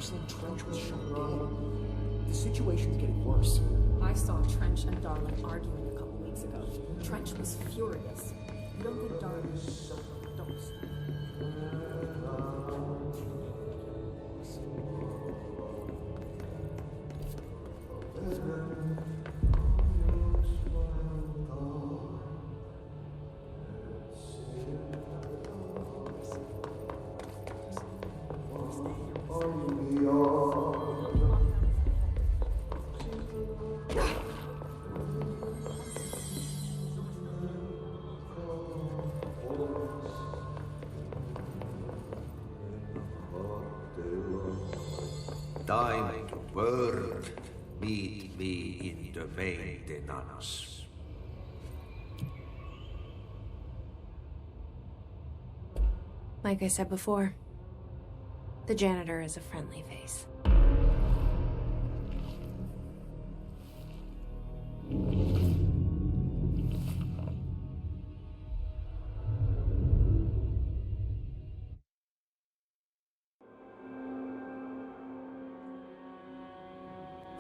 saying Trench was shot dead? The situation's getting worse. I saw Trench and Darling arguing a couple weeks ago. Trench was furious. You don't think Darling is don't. Thine word meet me in the maintenance. Like I said before, the janitor is a friendly face.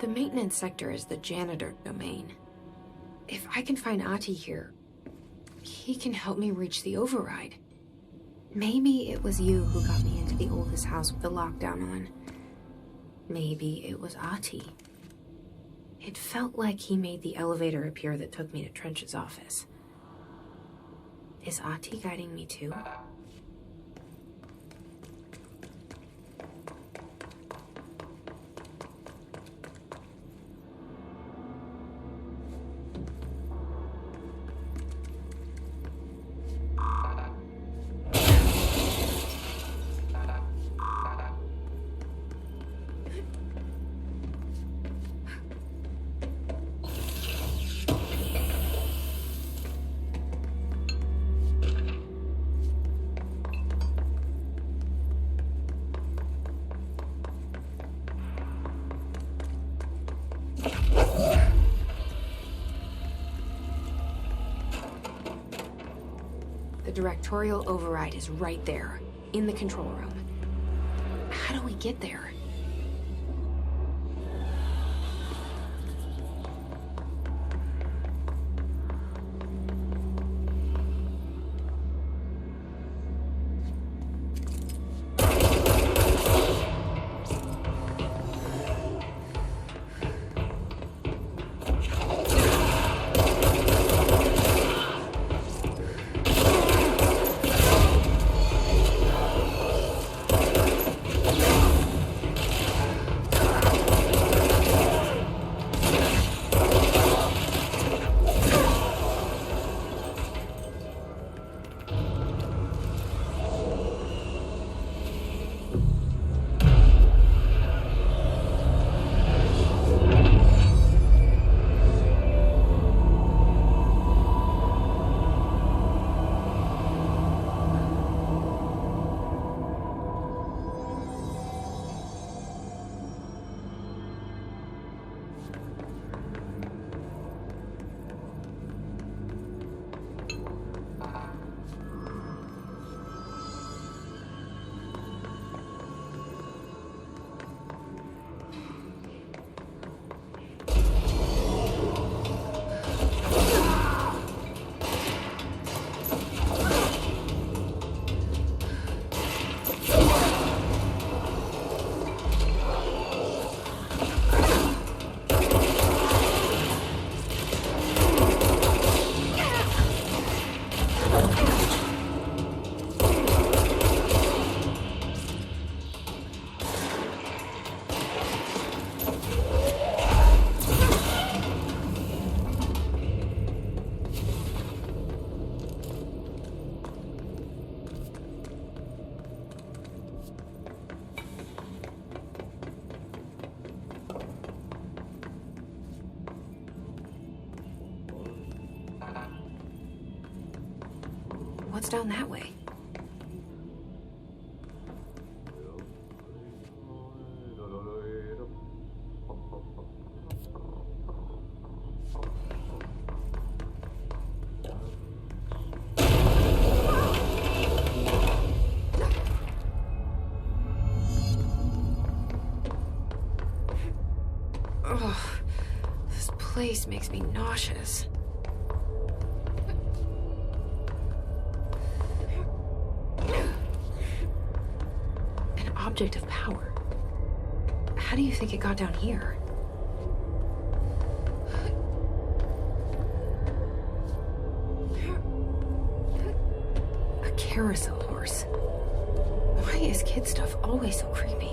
The maintenance sector is the janitor domain. If I can find Ahti here, he can help me reach the override. Maybe it was you who got me into the oldest house with the lockdown on. Maybe it was Ahti. It felt like he made the elevator appear that took me to Trench's office. Is Ahti guiding me too? The Directorial override is right there, in the control room. How do we get there? What's down that way? Ugh, this place makes me nauseous. An object of power. How do you think it got down here? A carousel horse. Why is kid stuff always so creepy?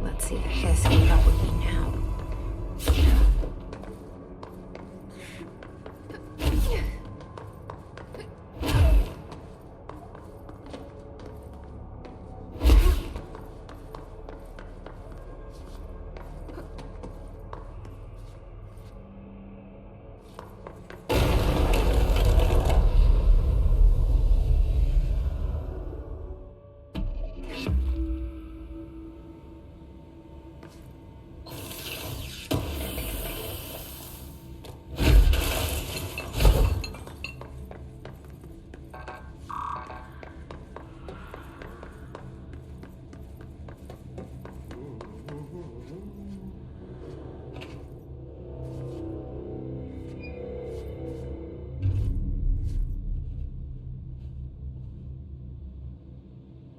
Let's see if Hess can keep up with me now.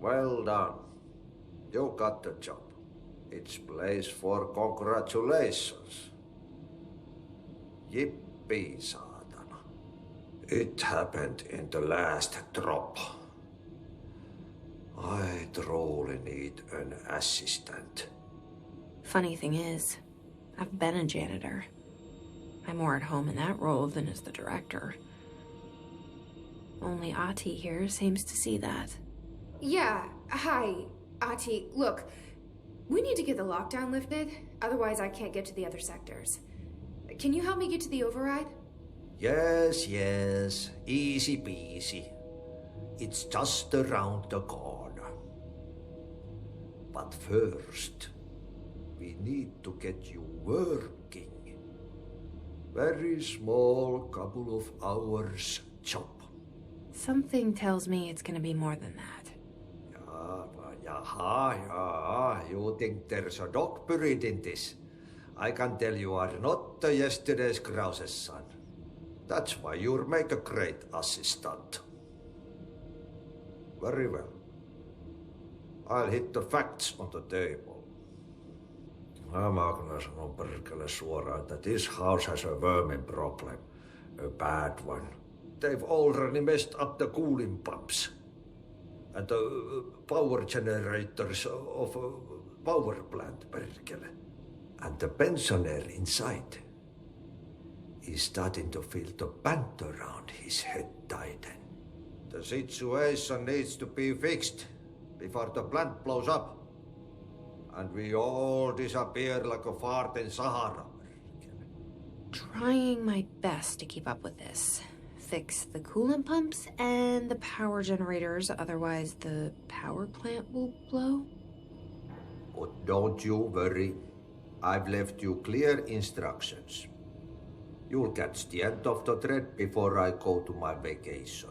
Well done. You got the job. It's place for congratulations. Yippee, saatana. It happened in the last drop. I truly need an assistant. Funny thing is, I've been a janitor. I'm more at home in that role than as the director. Only Ahti here seems to see that. Yeah, hi, Ahti. Look, we need to get the lockdown lifted, otherwise I can't get to the other sectors. Can you help me get to the override? Yes, easy peasy. It's just around the corner. But first, we need to get you working. Very small, couple of hours job. Something tells me it's gonna be more than that. You think there's a dog buried in this? I can tell you are not yesterday's Krause's son. That's why you'll make a great assistant. Very well. I'll hit the facts on the table. Mä kyllä sanon perkele suoraan, that this house has a vermin problem. A bad one. They've already messed up the cooling pumps. And the power generators of a power plant, perkele. And the pensioner inside is starting to feel the band around his head tighten. The situation needs to be fixed before the plant blows up. And we all disappear like a fart in Sahara. Trying my best to keep up with this. Fix the coolant pumps and the power generators, otherwise the power plant will blow. But don't you worry. I've left you clear instructions. You'll catch the end of the thread before I go to my vacation.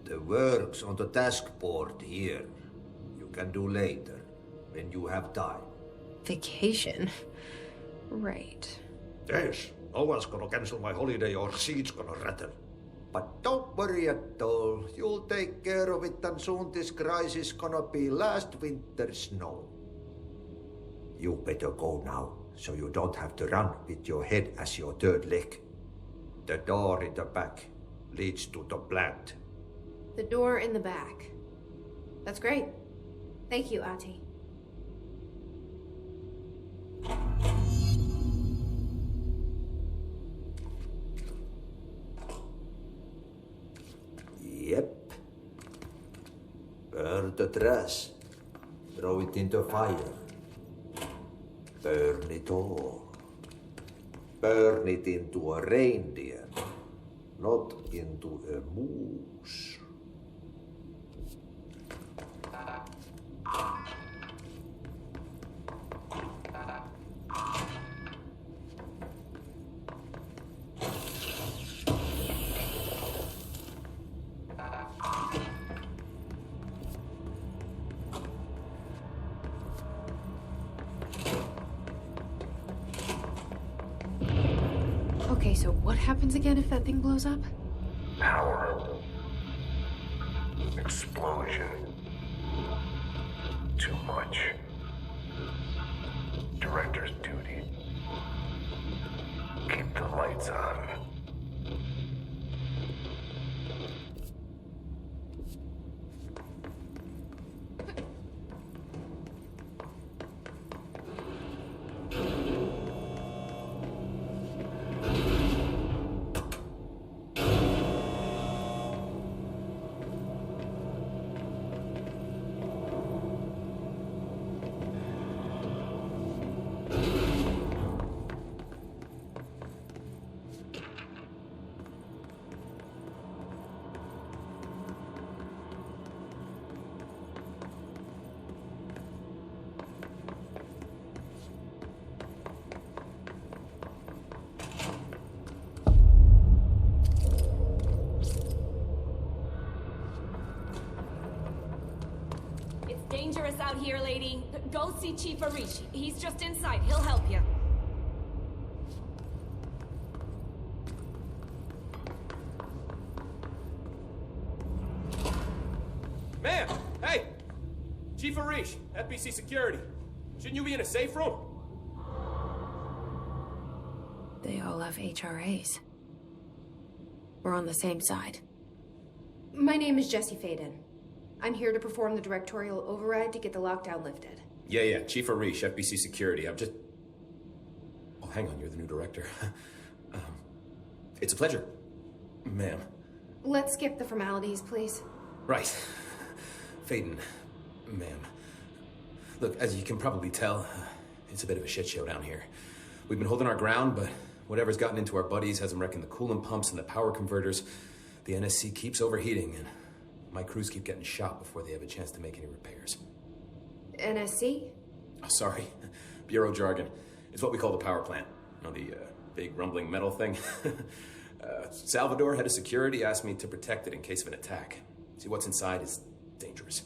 The work's on the task board here. You can do later, when you have time. Vacation? Right. Yes, no one's gonna cancel my holiday or seat's gonna rattle. But don't worry at all. You'll take care of it, and soon this crisis gonna be last winter's snow. You better go now, so you don't have to run with your head as your third leg. The door in the back leads to the plant. The door in the back. That's great. Thank you, Ati. Yep. Burn the trash. Throw it into fire. Burn it all. Burn it into a reindeer, not into a moose. Okay, so what happens again if that thing blows up? Power. Explosion. Too much. Director's duty. Keep the lights on. Dangerous out here, lady. Go see Chief Arish. He's just inside. He'll help you. Ma'am! Hey! Chief Arish, FBC Security. Shouldn't you be in a safe room? They all have HRAs. We're on the same side. My name is Jesse Faden. I'm here to perform the directorial override to get the lockdown lifted. Yeah, Chief Arish, FBC Security. I'm just... Oh, hang on, you're the new director. It's a pleasure, ma'am. Let's skip the formalities, please. Right. Faden, ma'am. Look, as you can probably tell, it's a bit of a shit show down here. We've been holding our ground, but whatever's gotten into our buddies has them wrecking the coolant pumps and the power converters. The NSC keeps overheating, and my crews keep getting shot before they have a chance to make any repairs. NSC? Oh, sorry. Bureau jargon. It's what we call the power plant. You know, the big rumbling metal thing? Salvador, head of security, asked me to protect it in case of an attack. See, what's inside is dangerous.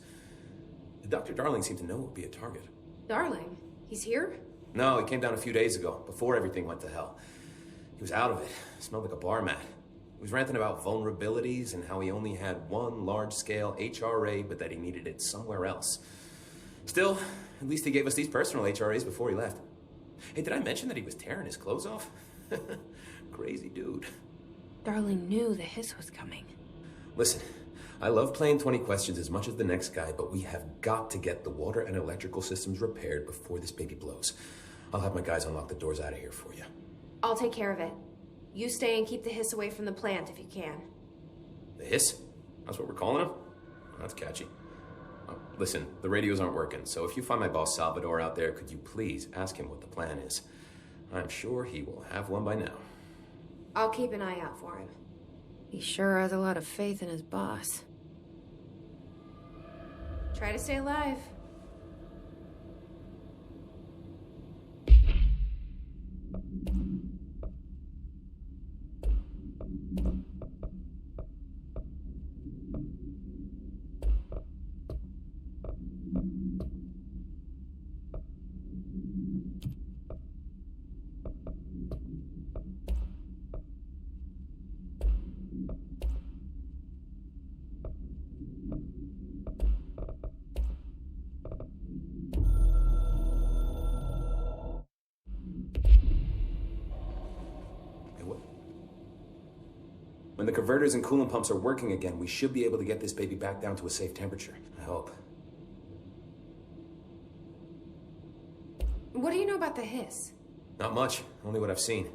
Dr. Darling seemed to know it would be a target. Darling? He's here? No, he came down a few days ago, before everything went to hell. He was out of it. Smelled like a bar mat. He was ranting about vulnerabilities and how he only had one large-scale HRA, but that he needed it somewhere else. Still, at least he gave us these personal HRAs before he left. Hey, did I mention that he was tearing his clothes off? Crazy dude. Darling knew the hiss was coming. Listen, I love playing 20 questions as much as the next guy, but we have got to get the water and electrical systems repaired before this baby blows. I'll have my guys unlock the doors out of here for you. I'll take care of it. You stay and keep the hiss away from the plant if you can. The hiss? That's what we're calling him? That's catchy. Listen, the radios aren't working, so if you find my boss Salvador out there, could you please ask him what the plan is? I'm sure he will have one by now. I'll keep an eye out for him. He sure has a lot of faith in his boss. Try to stay alive. When the converters and coolant pumps are working again, we should be able to get this baby back down to a safe temperature. I hope. What do you know about the hiss? Not much, only what I've seen.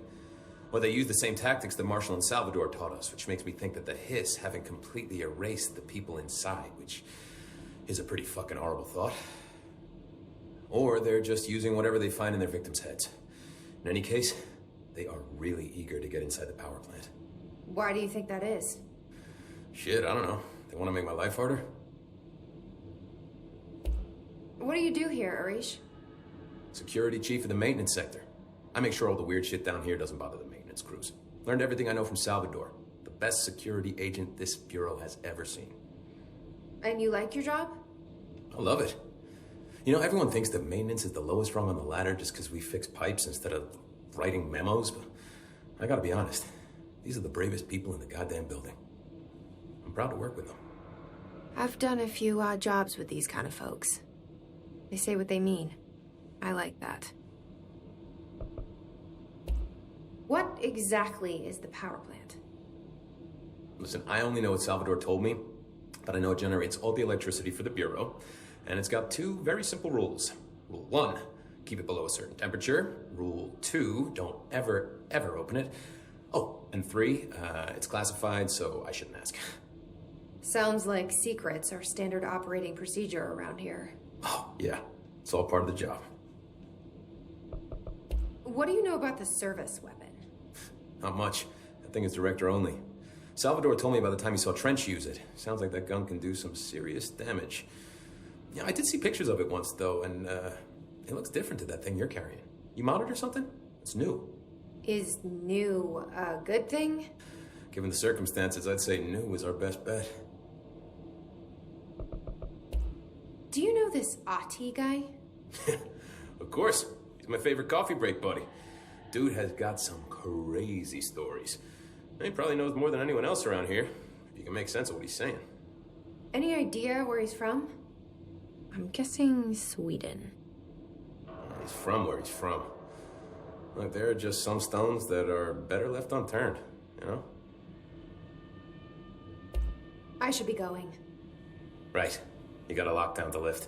Well, they use the same tactics that Marshall and Salvador taught us, which makes me think that the hiss haven't completely erased the people inside, which is a pretty fucking horrible thought. Or they're just using whatever they find in their victims' heads. In any case, they are really eager to get inside the power plant. Why do you think that is? Shit, I don't know. They want to make my life harder? What do you do here, Arish? Security chief of the maintenance sector. I make sure all the weird shit down here doesn't bother the maintenance crews. Learned everything I know from Salvador. The best security agent this bureau has ever seen. And you like your job? I love it. You know, everyone thinks that maintenance is the lowest rung on the ladder just because we fix pipes instead of writing memos, but I gotta be honest. These are the bravest people in the goddamn building. I'm proud to work with them. I've done a few odd jobs with these kind of folks. They say what they mean. I like that. What exactly is the power plant? Listen, I only know what Salvador told me, but I know it generates all the electricity for the Bureau, and it's got two very simple rules. Rule 1, keep it below a certain temperature. Rule 2, don't ever, ever open it. Oh, and 3, it's classified, so I shouldn't ask. Sounds like secrets are standard operating procedure around here. Oh, yeah, it's all part of the job. What do you know about the service weapon? Not much. That thing is director only. Salvador told me by the time he saw Trench use it. Sounds like that gun can do some serious damage. Yeah, I did see pictures of it once, though, and it looks different to that thing you're carrying. You modded or something? It's new. Is new a good thing? Given the circumstances, I'd say new is our best bet. Do you know this Ati guy? Of course. He's my favorite coffee break buddy. Dude has got some crazy stories. He probably knows more than anyone else around here, if you can make sense of what he's saying. Any idea where he's from? I'm guessing Sweden. He's from where he's from. Look, there are just some stones that are better left unturned, you know? I should be going. Right. You got a lockdown to lift.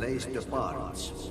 Replace the parts.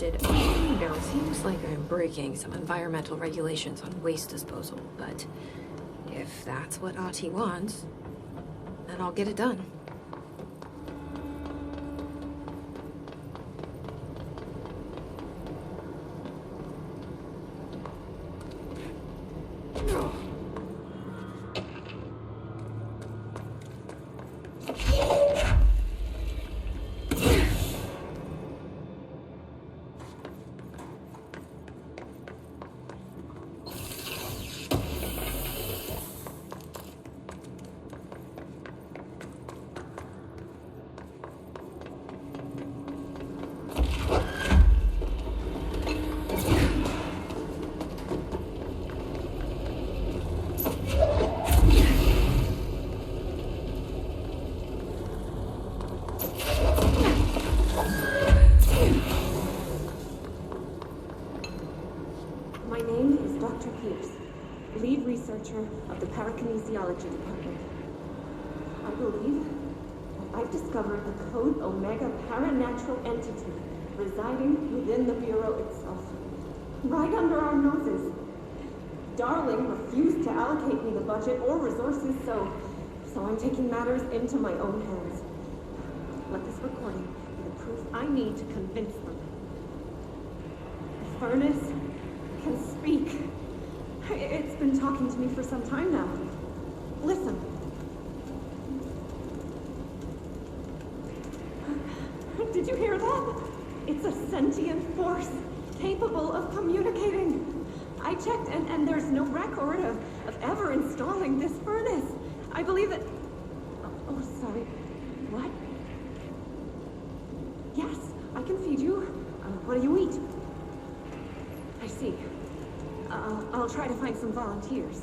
lifted. Seems like I'm breaking some environmental regulations on waste disposal, but if that's what Ahti wants, then I'll get it done. Of the parakinesiology department. I believe that I've discovered the Code Omega paranatural entity residing within the Bureau itself, right under our noses. Darling refused to allocate me the budget or resources, so I'm taking matters into my own hands. Let this recording be the proof I need to convince them. The furnace can speak. It's been talking to me for some time now. Listen. Did you hear that? It's a sentient force, capable of communicating. I checked, and there's no record of ever installing this furnace. I believe that... Oh, sorry. What? Yes, I can feed you. What do you eat? I see. I'll try to find some volunteers.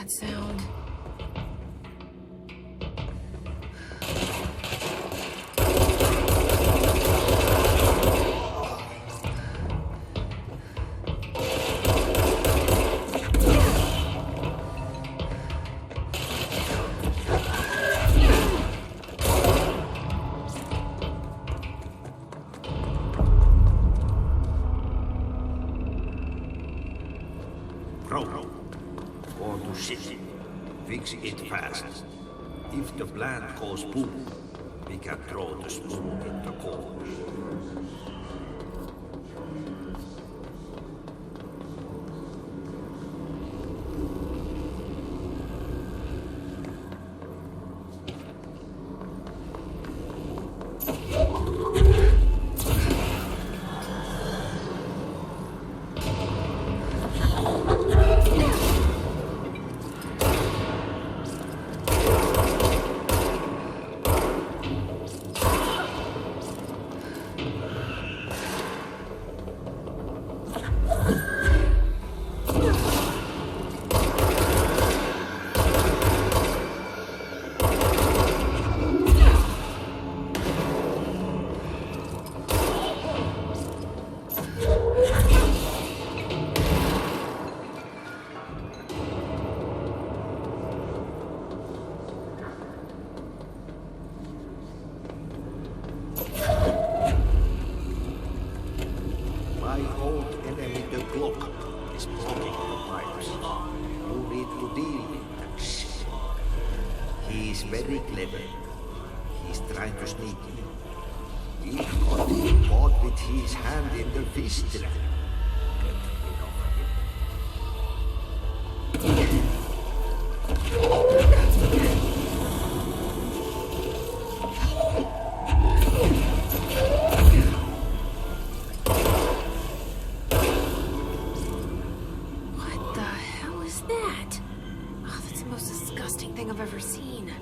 that sound? Go to city. Fix it fast. If the plant goes boom, we can throw the spoon in the corner. Very clever. He's trying to sneak in. He got him caught with his hand in the fish trap. What the hell is that? Oh, that's the most disgusting thing I've ever seen.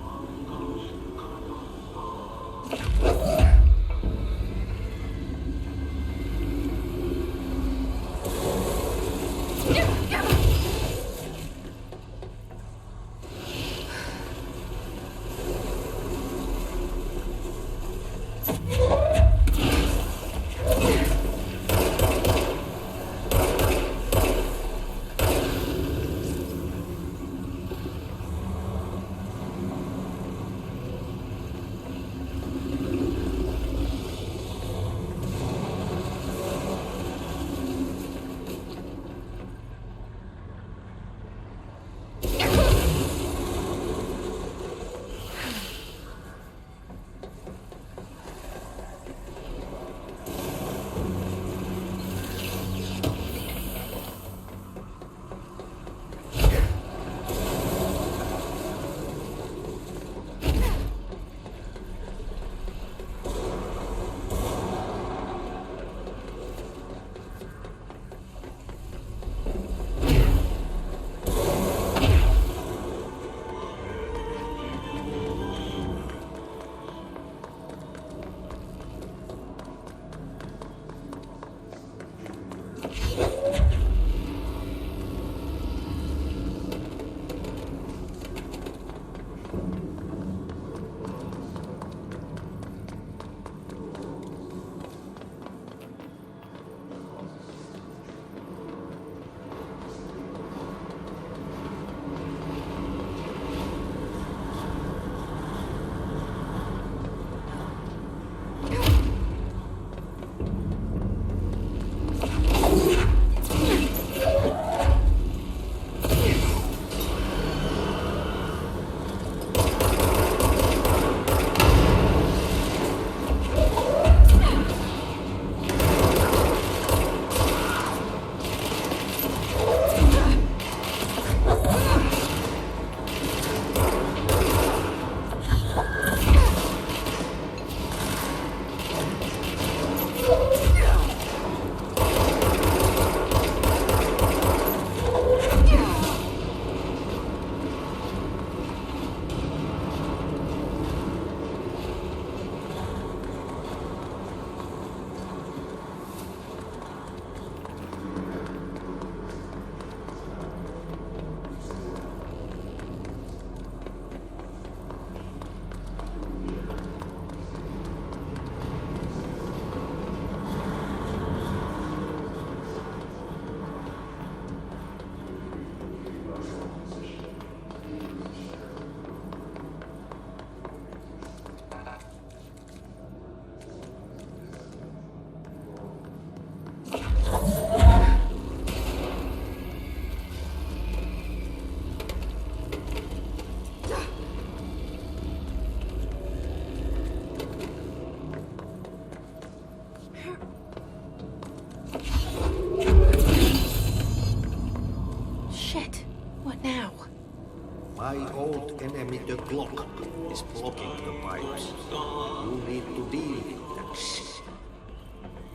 old enemy, the clock, is blocking the pipes. You need to deal with that shit.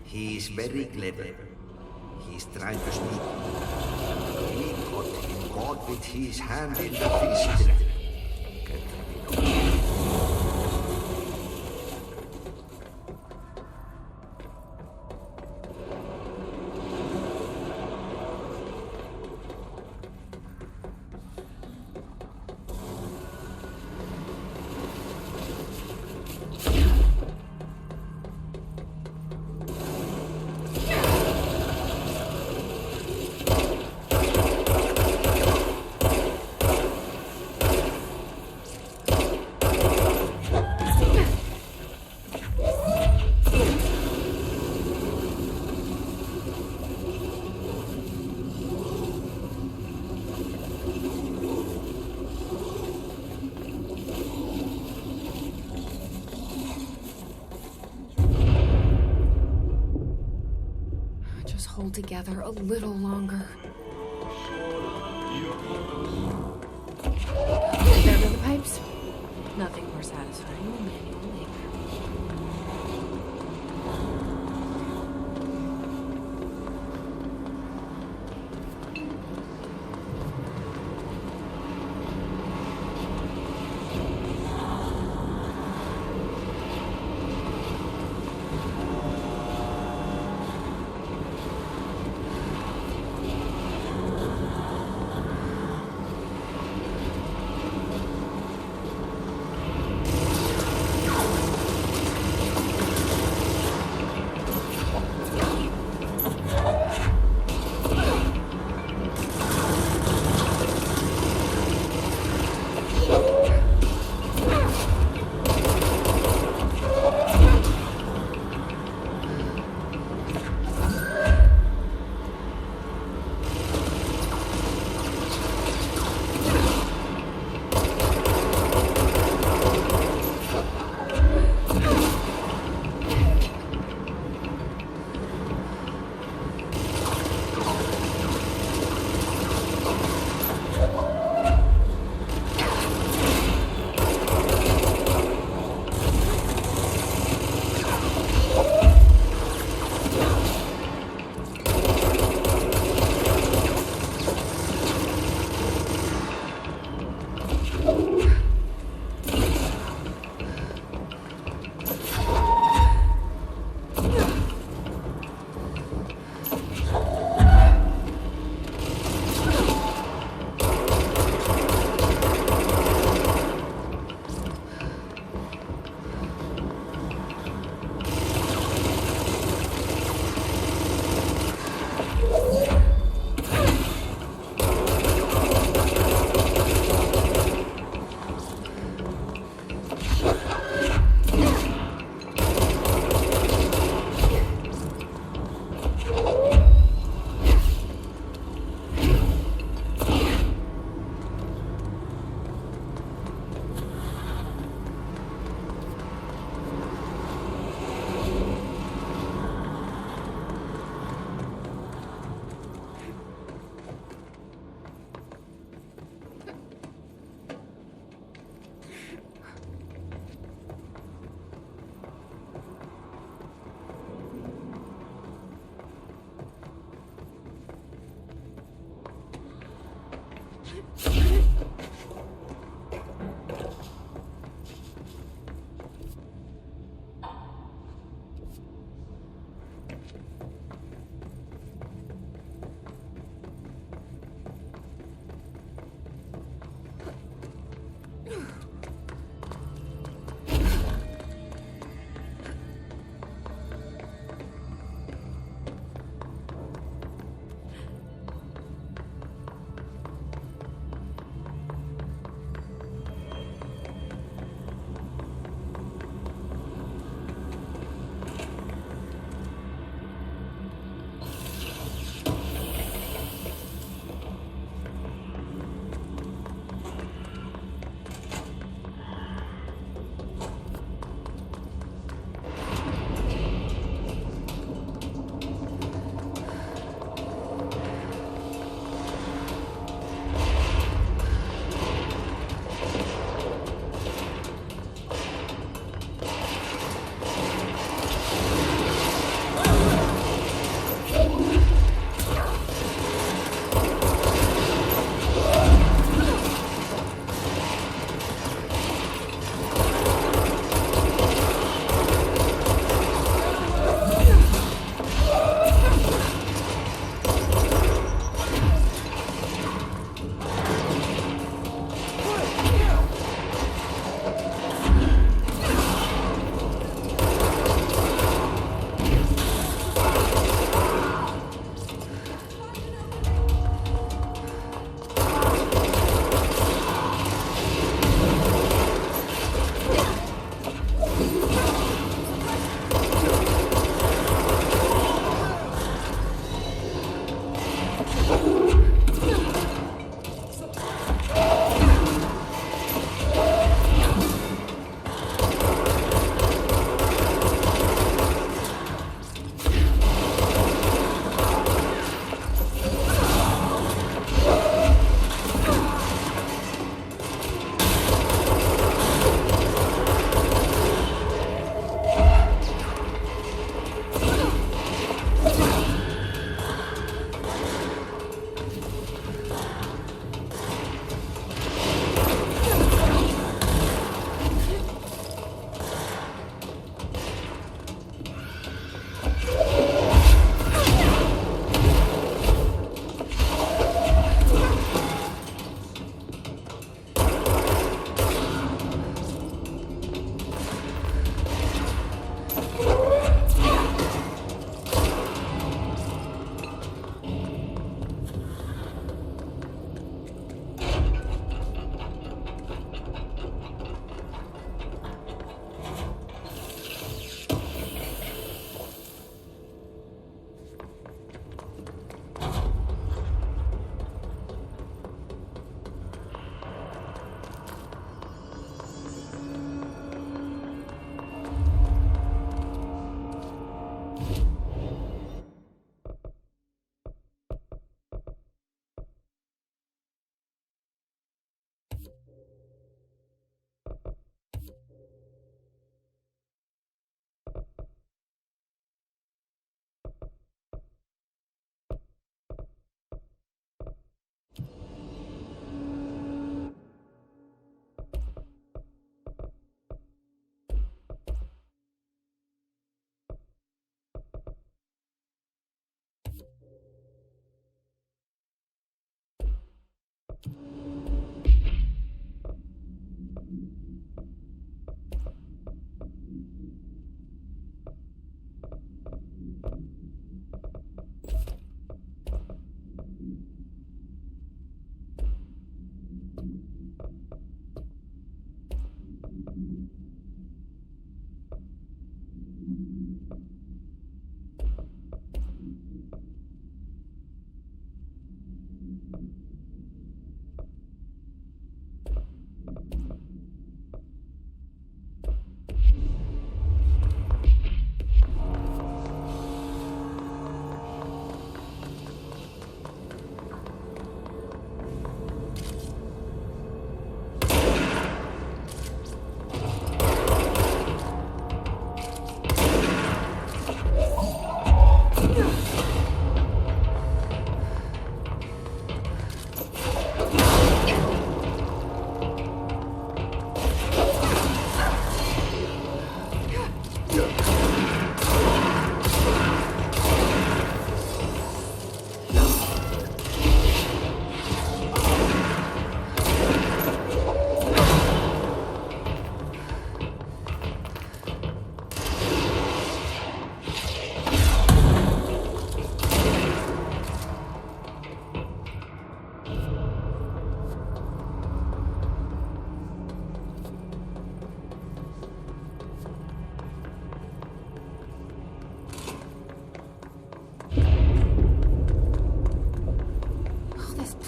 He's very clever. He's trying to sneak. We got him caught with his hand in the fist. Get rid of him. Just hold together a little longer. There go the pipes. Nothing more satisfying than manual labor.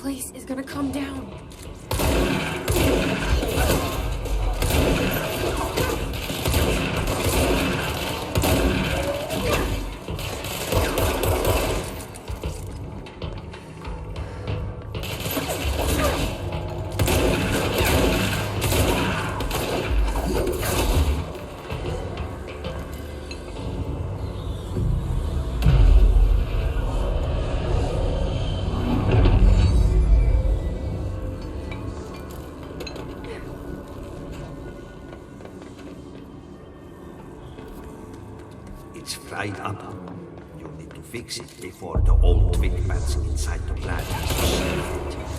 place is gonna come down. It's fried up. You need to fix it before the old twig bats inside the plant has received it.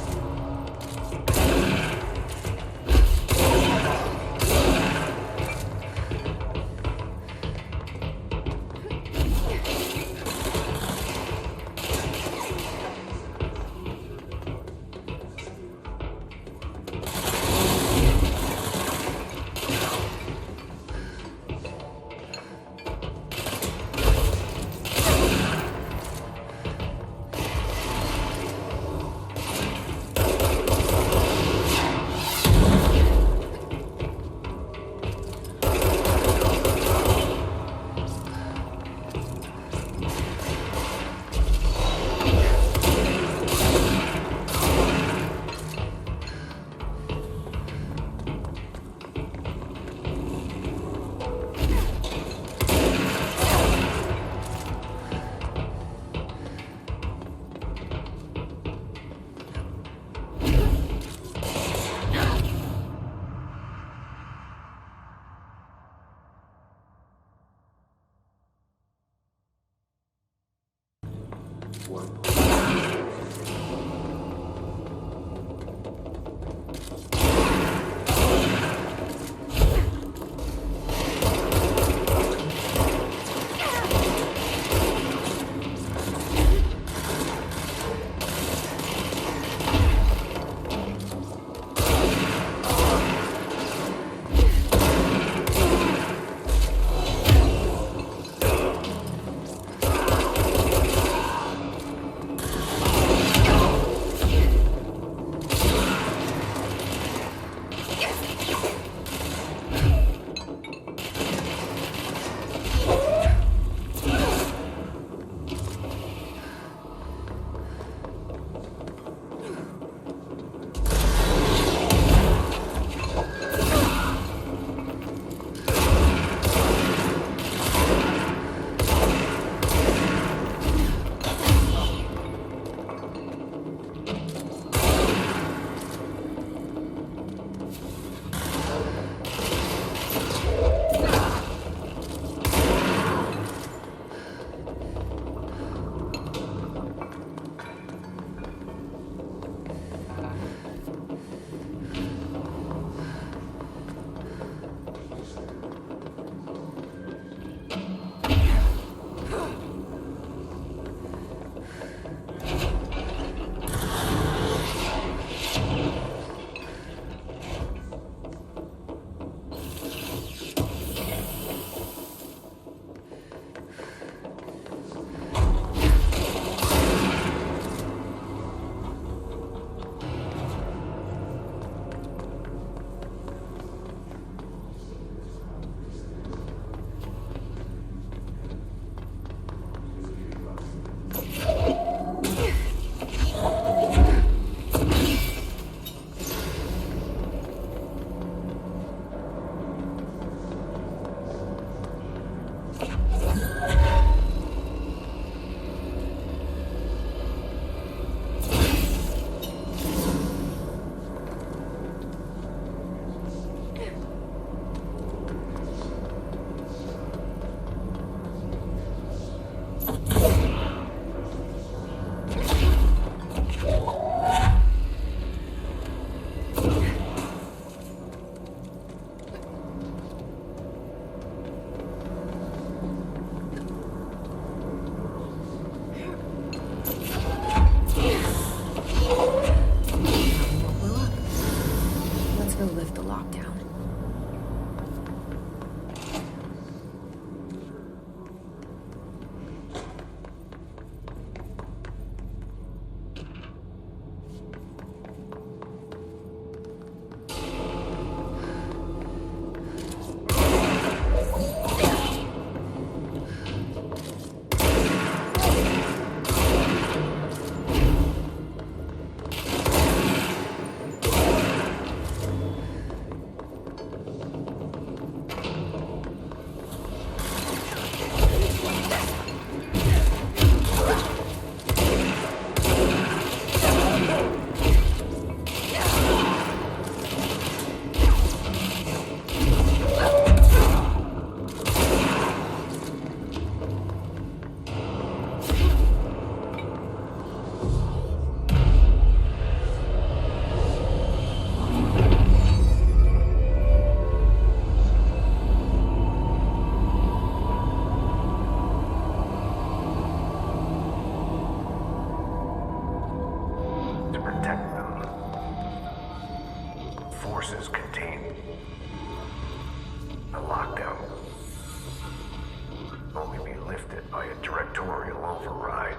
lifted by a directorial override.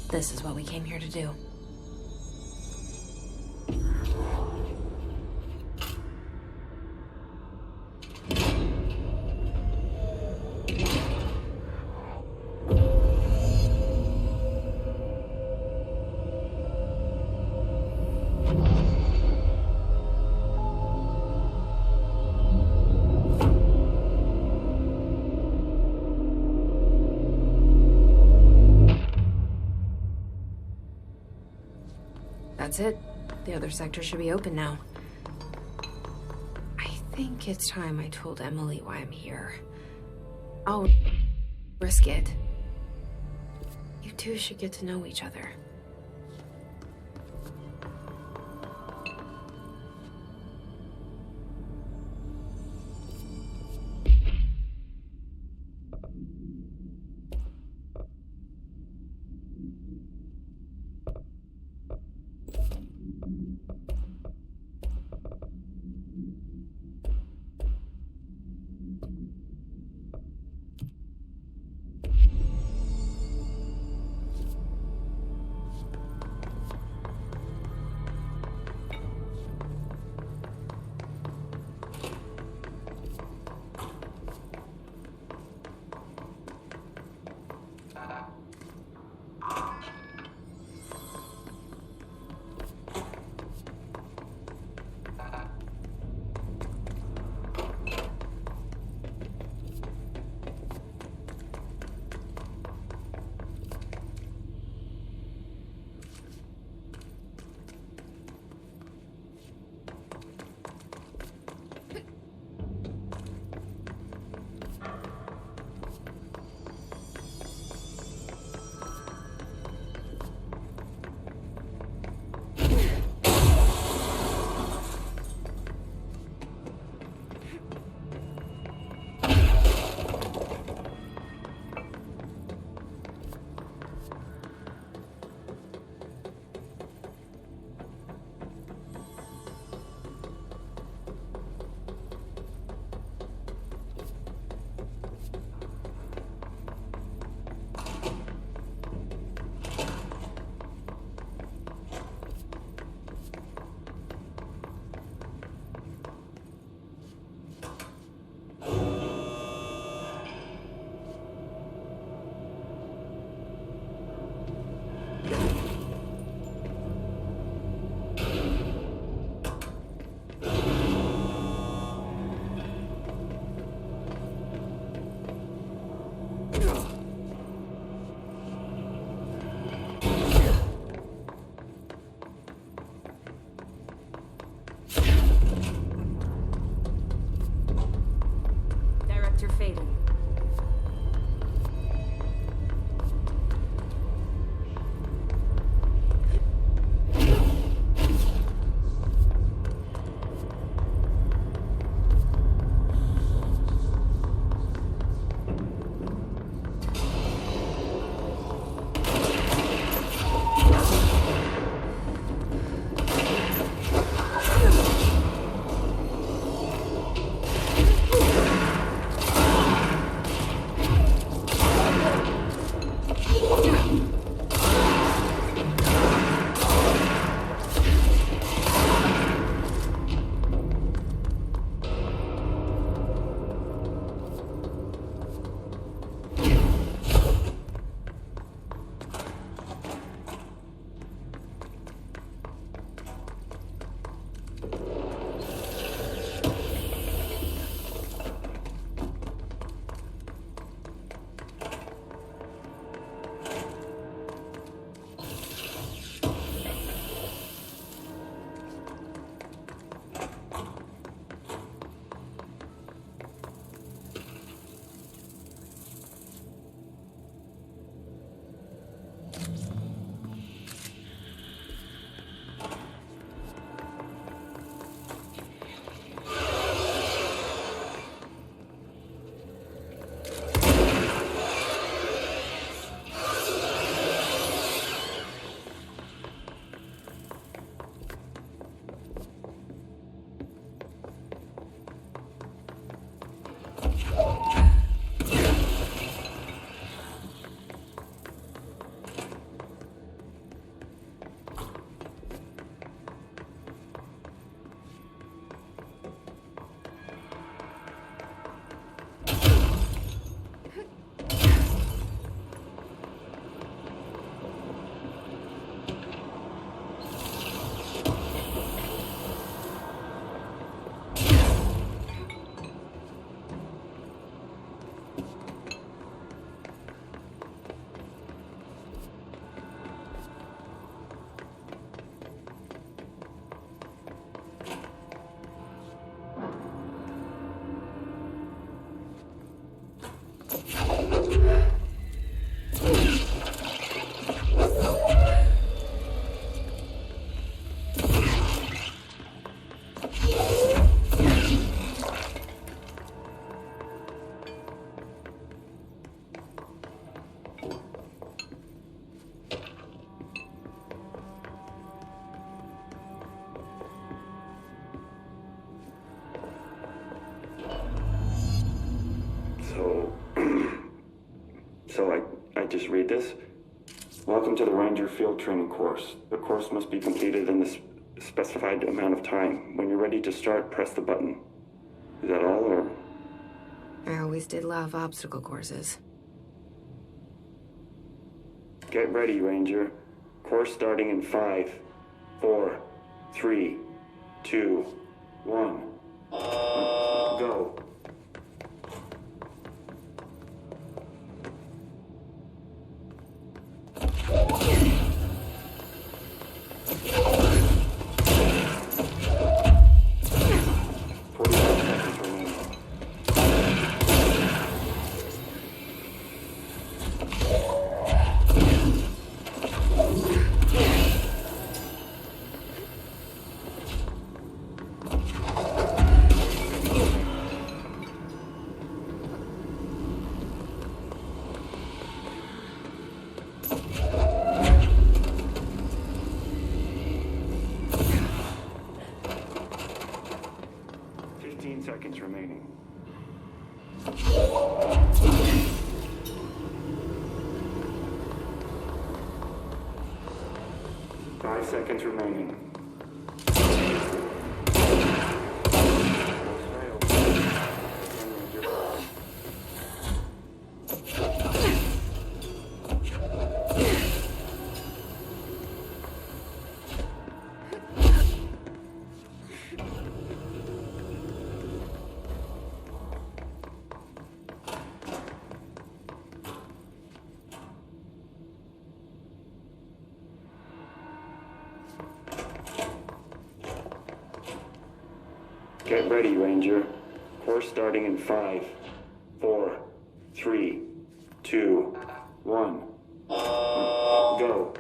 This is what we came here to do. That's it. The other sector should be open now. I think it's time I told Emily why I'm here. I'll risk it. You two should get to know each other. this? Welcome to the Ranger Field Training course. The course must be completed in the specified amount of time. When you're ready to start, press the button. Is that all, or? I always did love obstacle courses. Get ready, Ranger. Course starting in 5, 4, 3, 2, 1. Go. Seconds remaining. 5 seconds remaining. Get ready, Ranger. Course starting in 5, 4, 3, 2, 1. Go.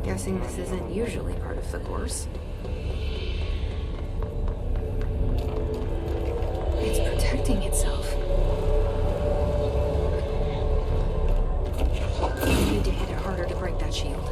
Guessing this isn't usually part of the course. It's protecting itself. I need to hit it harder to break that shield.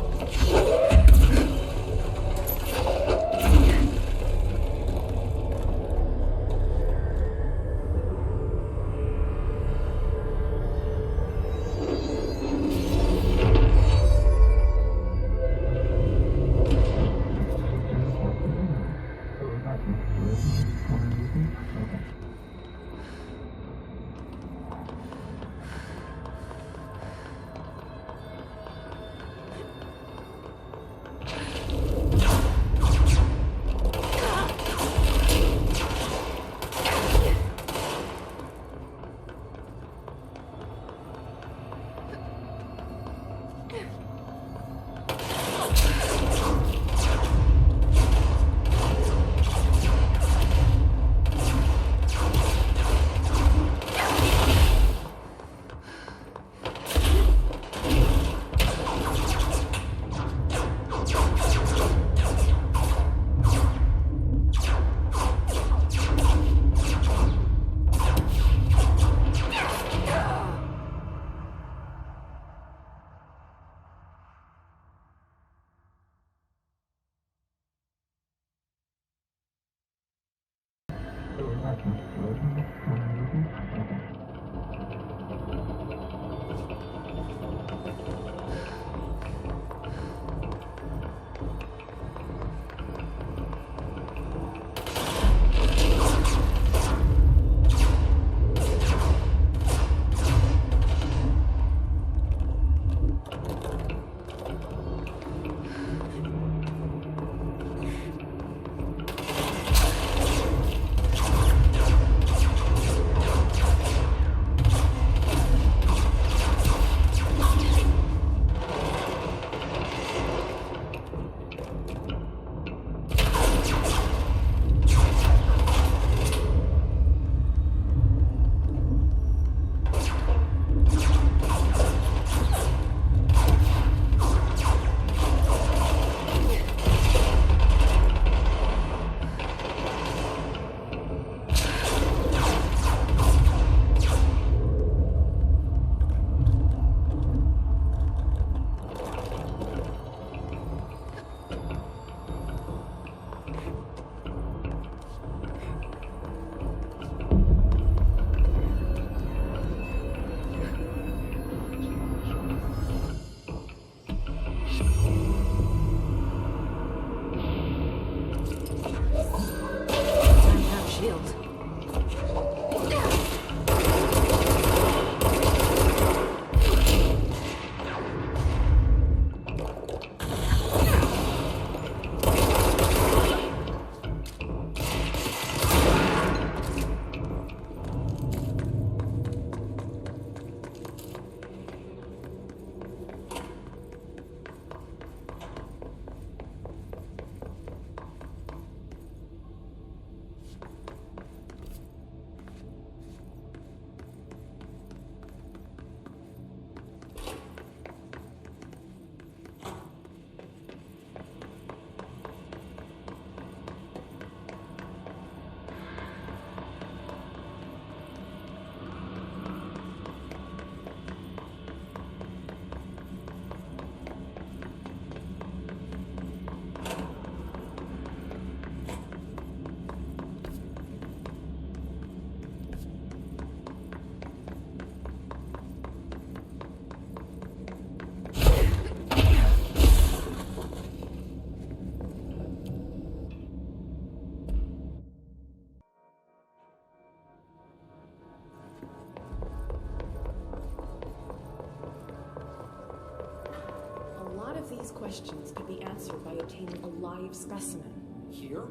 questions could be answered by obtaining a live specimen. Here?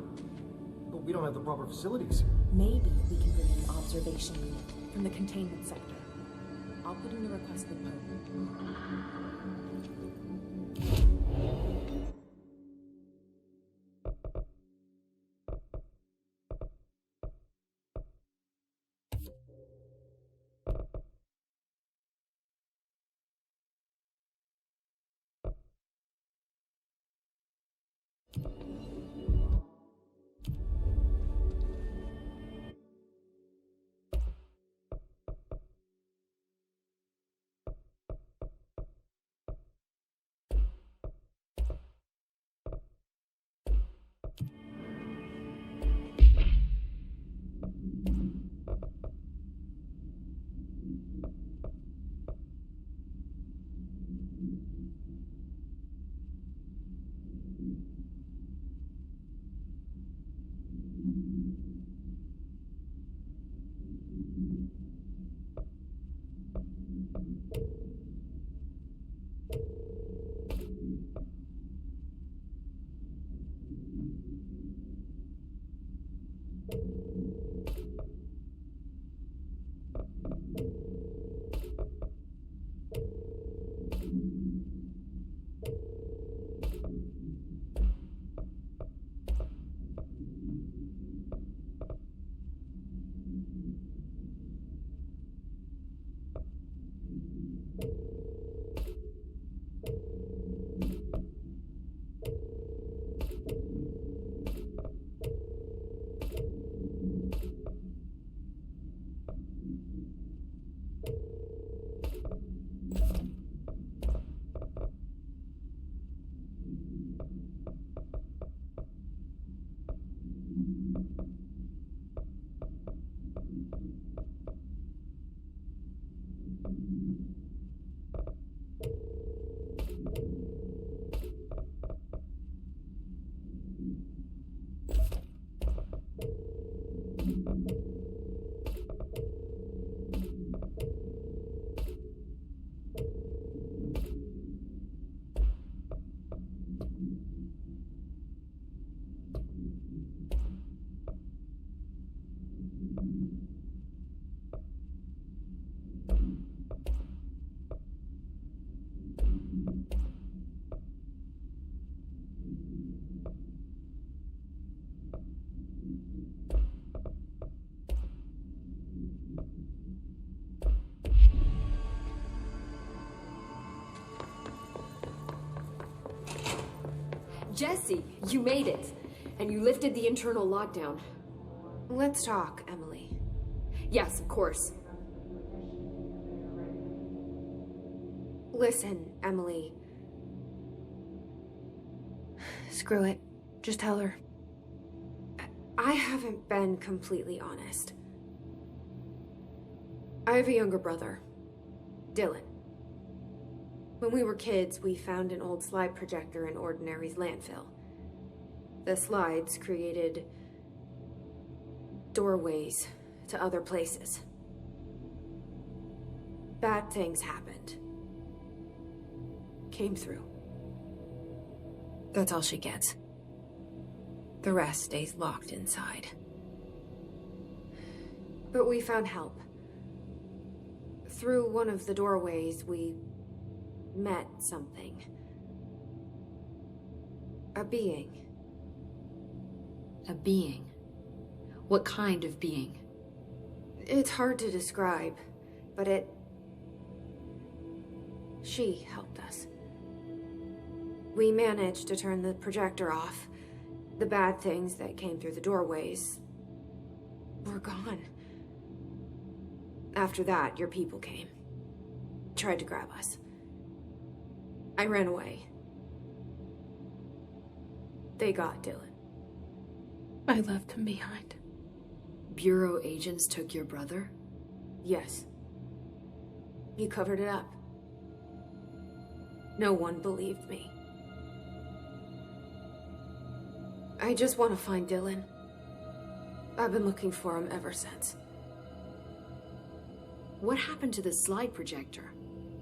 But we don't have the proper facilities. Maybe we can bring in an observation unit from the containment sector. I'll put in the request with Poe. Jesse, you made it. And you lifted the internal lockdown. Let's talk, Emily. Yes, of course. Listen, Emily. Screw it. Just tell her. I haven't been completely honest. I have a younger brother, Dylan. When we were kids, we found an old slide projector in Ordinary's landfill. The slides created doorways to other places. Bad things happened. Came through. That's all she gets. The rest stays locked inside. But we found help. Through one of the doorways, we met something. A being. A being? What kind of being? It's hard to describe, but she helped us. We managed to turn the projector off. The bad things that came through the doorways were gone. After that, your people came. Tried to grab us. I ran away. They got Dylan. I left him behind. Bureau agents took your brother? Yes. You covered it up. No one believed me. I just want to find Dylan. I've been looking for him ever since. What happened to the slide projector?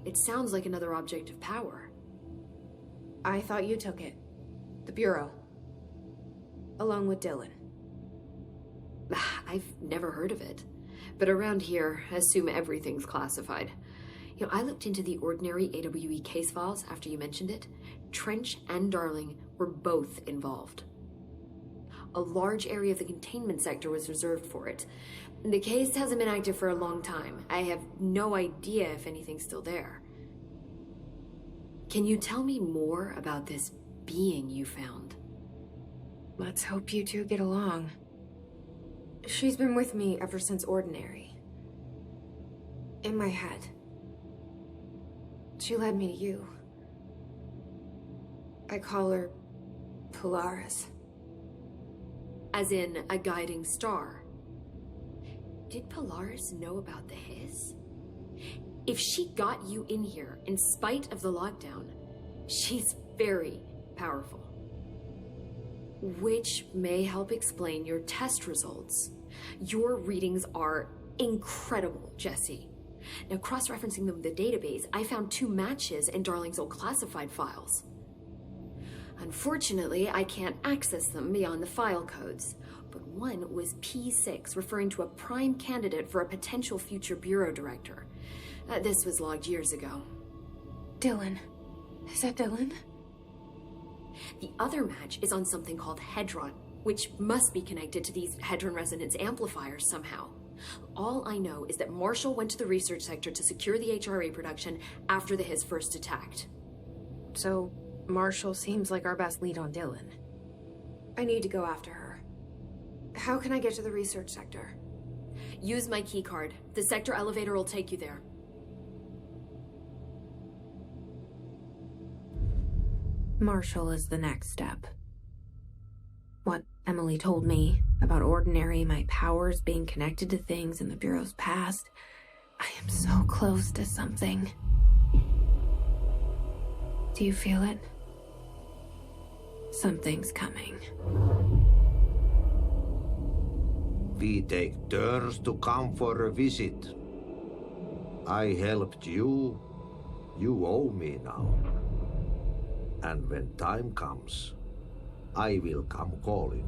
It sounds like another object of power. I thought you took it. The Bureau. Along with Dylan. I've never heard of it. But around here, assume everything's classified. I looked into the ordinary AWE case files after you mentioned it. Trench and Darling were both involved. A large area of the containment sector was reserved for it. The case hasn't been active for a long time. I have no idea if anything's still there. Can you tell me more about this being you found? Let's hope you two get along. She's been with me ever since Ordinary. In my head. She led me to you. I call her Polaris. As in a guiding star. Did Polaris know about the hiss? If she got you in here in spite of the lockdown, she's very powerful. Which may help explain your test results. Your readings are incredible, Jesse. Now, cross-referencing them with the database, I found 2 matches in Darling's old classified files. Unfortunately, I can't access them beyond the file codes, but one was P6, referring to a prime candidate for a potential future bureau director. This was logged years ago. Dylan. Is that Dylan? The other match is on something called Hedron, which must be connected to these Hedron resonance amplifiers somehow. All I know is that Marshall went to the research sector to secure the HRA production after the hiss first attacked. So, Marshall seems like our best lead on Dylan. I need to go after her. How can I get to the research sector? Use my keycard. The sector elevator will take you there. Marshall is the next step. What Emily told me about Ordinary, my powers being connected to things in the Bureau's past. I am so close to something. Do you feel it? Something's coming. We take turns to come for a visit. I helped you. You owe me now. And when time comes, I will come calling.